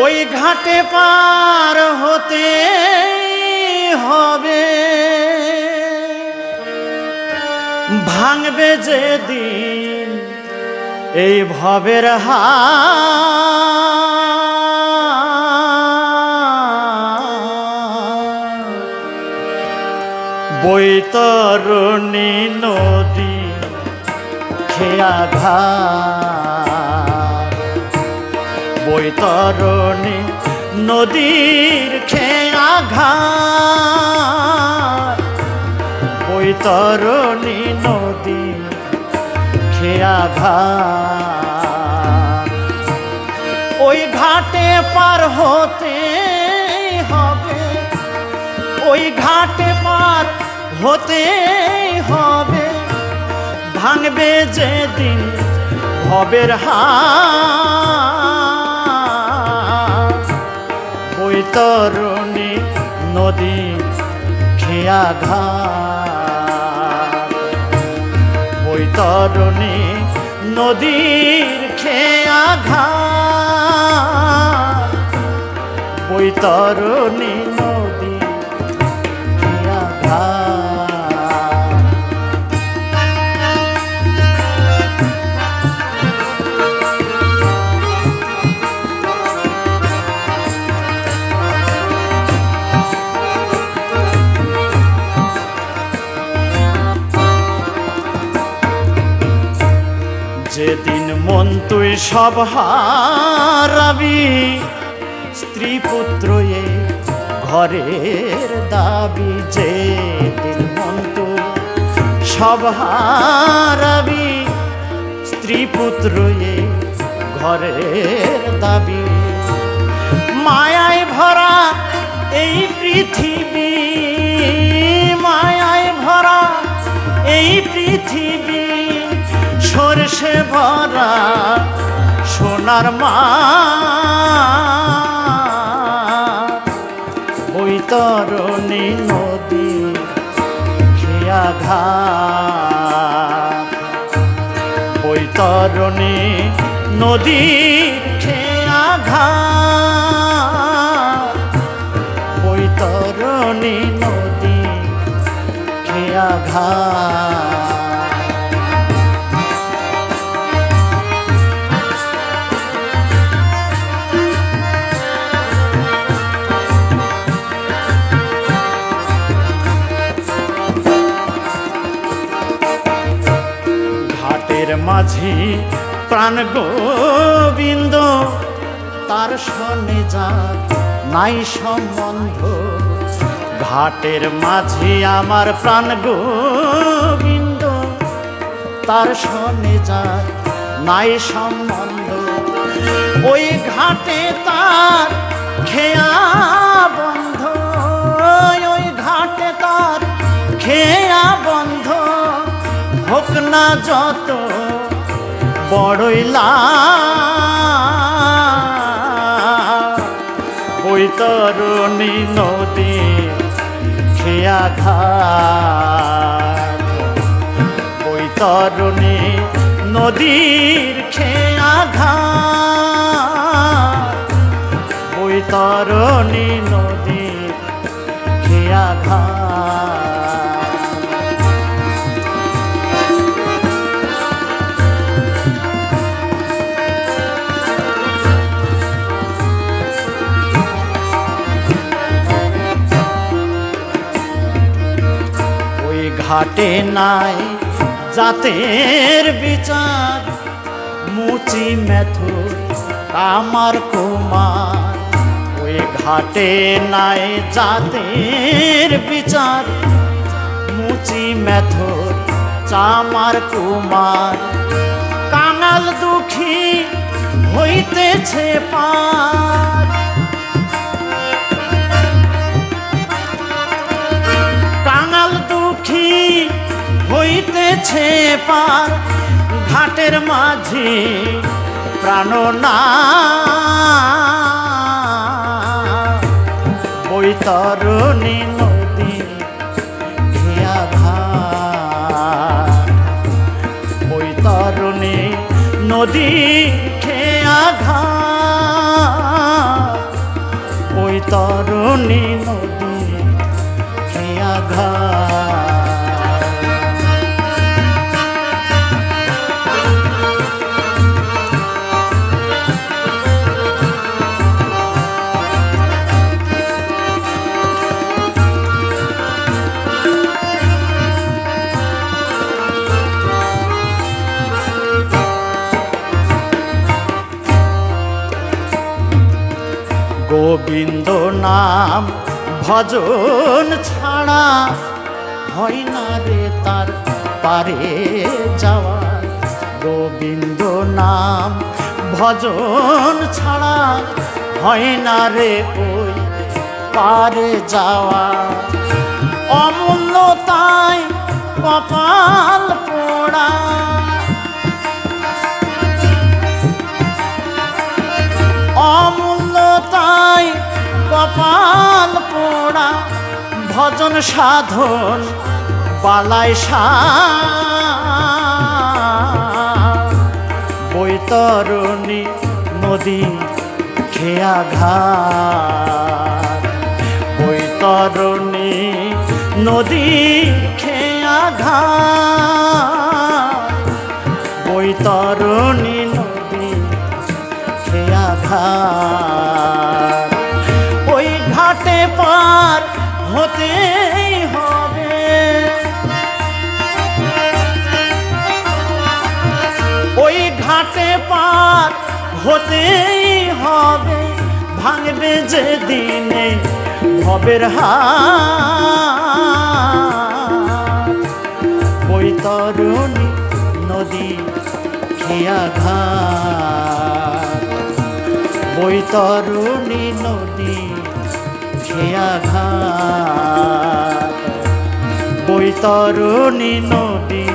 ওই ঘাটে পার হতে হবে, ভাঙবে যেদিন এই ভবের বৈতরণী নদী খেয়া ঘাট, বৈতরণী নদীর খেয়া ঘাট, বৈতরণী নদী খেয়া ঘাট। ওই ঘাটে পার হতে হবে, ওই ঘাটে পার হতে হবে, ভাঙবে যেদিন ভবের হাট, বৈতরণী নদী খেয়া ঘাট, বৈতরণী নদীর খেয়া ঘাট, বৈতরণী নদী খেয়া ঘাট। যেদিন মন তুই সব হারাবি, স্ত্রী পুত্র এ ঘরের দাবি, যেদিন মন তুই সব হারাবি, স্ত্রী পুত্র এ ঘরের দাবি, মায়ায় ভরা এই পৃথিবী, মায়ায় ভরা এই পৃথিবী, সরষে ভরা সোনার মা, বৈতরণী নদী খেয়া ঘাট, বৈতরণী নদীর খেয়া ঘাট, বৈতরণী নদী খেয়া ঘাট। মাঝি প্রাণ গোবিন্দ, তার সনে যার নাই সম্বন্ধ, ঘাটের মাঝি আমার প্রাণ গোবিন্দ, তার সনে যার নাই সম্বন্ধ, ওই ঘাটে তার খেয়া বন্ধ, ওই ঘাটে তার খেয়া বন্ধ, হোক না যত বড়ই লাভ, বৈতরণী নদী খেয়া ঘাট, বৈতরণী নদীর খেয়া ঘাট, বৈতরণী নদীর খেয়া ঘাট। ঘাটে নাই জাতের বিচার, মুচি মেথর কামার কুমার, ওই ঘাটে নাই জাতের বিচার, মুচি মেথর চামার কুমার, কাঙাল দুঃখী হইতেছে পার, কাঙাল দুঃখী হইতেছে পার, ঘাটের মাঝি প্রাণনাথ, বৈতরণী নদী খেয়া ঘাট, বৈতরণী নদী খেয়া ঘাট, গোবিন্দ নাম ভজন ছাড়া হয় না রে তার পারে যাওয়া। গোবিন্দ নাম ভজন ছাড়া হয় না রে ওই পারে যাওয়া। অমূল্য তাই কপাল পোড়া, অমূল্য তাই কপাল পোড়া। ভজন সাধন বালাই বৈতরণী নদী খেয়া ঘাট, বৈতরণী নদী খেয়া ঘাট, বৈতরণী নদী খেয়া ঘাট। ওই ঘাটে পার হতেই হবে, ওই ঘাটে পার হতেই হবে। ভাঙবে যে দিনে ভবের হাট, বৈতরণী নদী খেয়া ঘাট, বৈতরণী নদী খেয়া ঘাট, বৈতরণী নদী